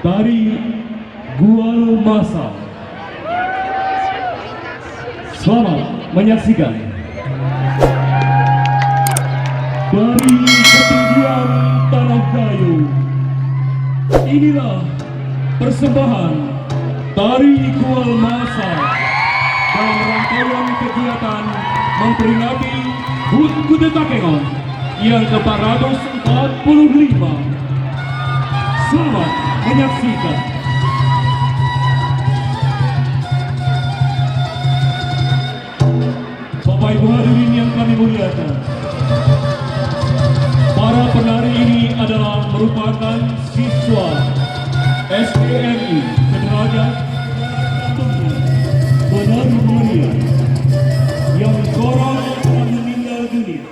Tari Gual Masal. Selamat menyaksikan. Dari ketinggian tanah kayu, inilah persembahan Tari Gual Masal dalam rangkaian kegiatan memperingati HUT Kuta Takengon yang ke-445. Selamat menyaksikan. Bapak Ibu hadirin yang kami muliakan, para penari ini adalah merupakan siswa SDMI Sederajat Penari Mulia yang seorang telah meninggal dunia.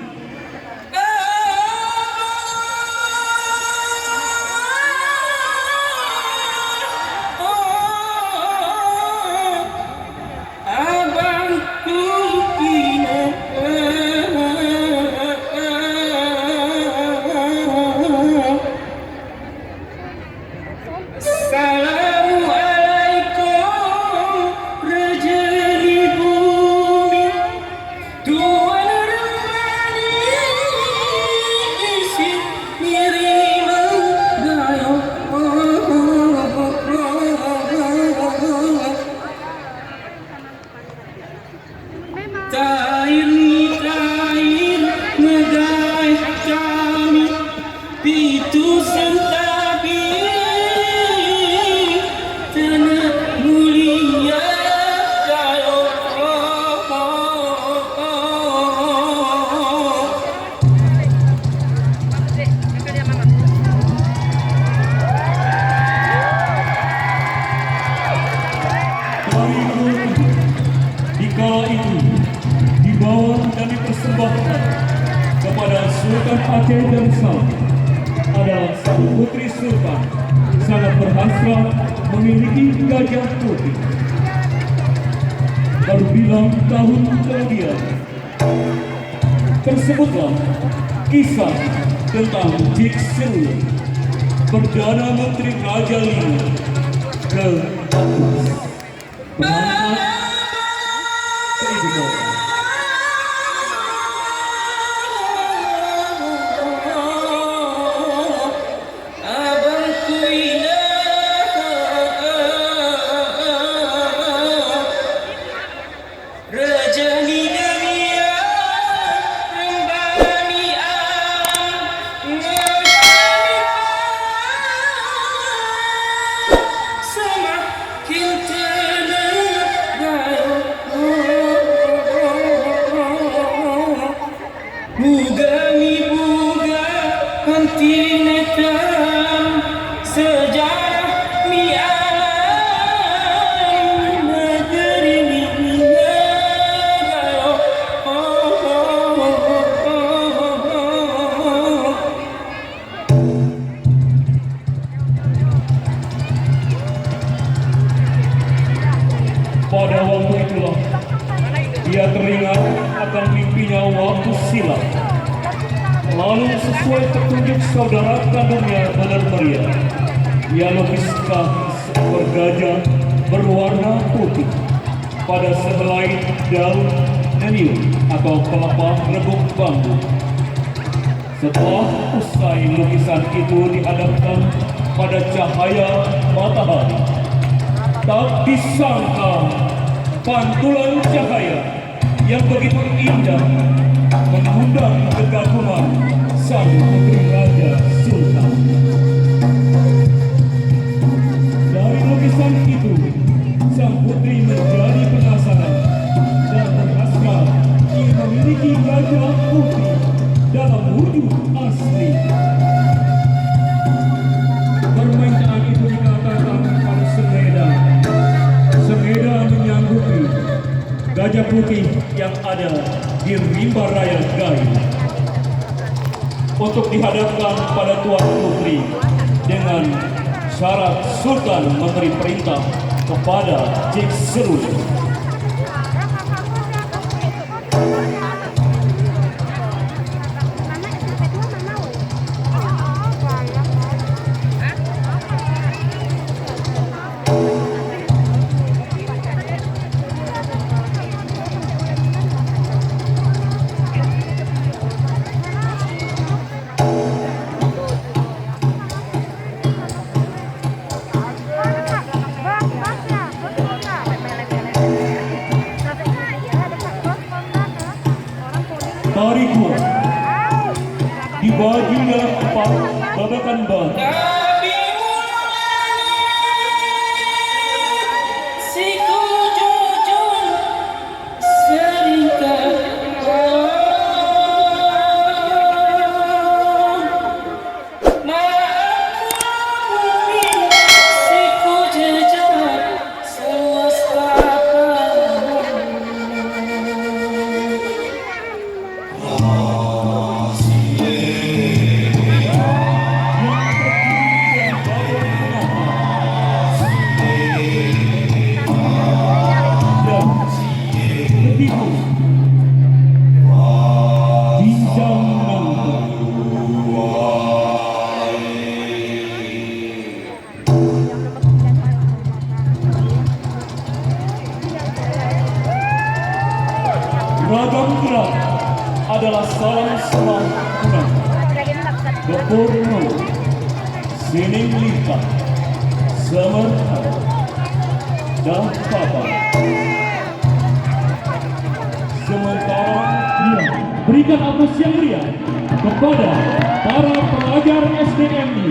Kepada Sultan Aceh Darussalam adalah sang putri sultan sangat berhasrat memiliki gajah putih. Baru bilang tahun kemudian tersebutlah kisah tentang Jik Sirul, Perdana Menteri Raja Lima ke-14 ke ibu kota. Pada waktu itulah dia teringat akan mimpinya waktu silam. Lalu sesuai petunjuk saudara kandungnya Benar Meriah, ia lukiskan seekor gajah berwarna putih pada sehelai daun nenium atau pelepah rebuk bambu. Setelah usai lukisan itu dihadapkan pada cahaya matahari, tak disangka pantulan cahaya yang begitu indah mengundang kekaguman sang putri Raja Sultan. Dari lukisan itu, sang putri menjadi penasaran dan berhasrat ingin memiliki gajah putih dalam wujud asli. Permintaan itu dikatakan pada Sengeda. Sengeda menyanggupi gajah putih yang ada di Rimba Raya Gayo untuk dihadapkan pada Tuan Putri dengan syarat Sultan memberi perintah kepada Jik Sirul. Tari Gua dibagi dalam 4 babakan baru. Ragam gerak adalah salah seorang kunang, Gepurno, Sining Lintang, Semerta, dan Papa. Sementara dia berikan apresiasi yang meriah kepada para pelajar SDMI,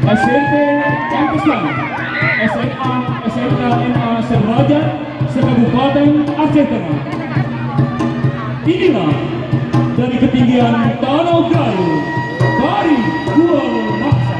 SMP Cangkeslan, SMA, SMK, MA Seraja, Sekabupaten Aceh Tengah. Inilah dari ketinggian Danau Gayo, Tari Gua Maksa.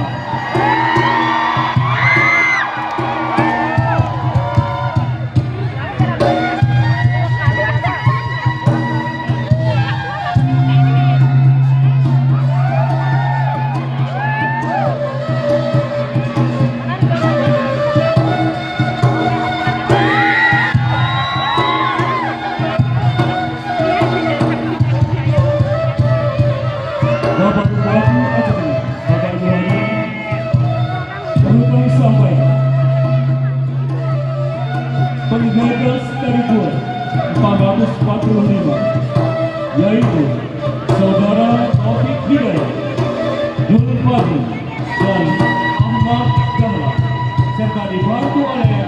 Penggagas dari Gua 445, yaitu Saudara Taufik Hidayat, Nurul Fadli, dan Ahmad Dahlan, serta dibantu oleh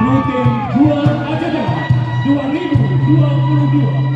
Rutin Gua Aceh Tengah 2022.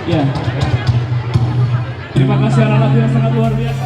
Ya. Terima kasih anak-anak yang sangat luar biasa.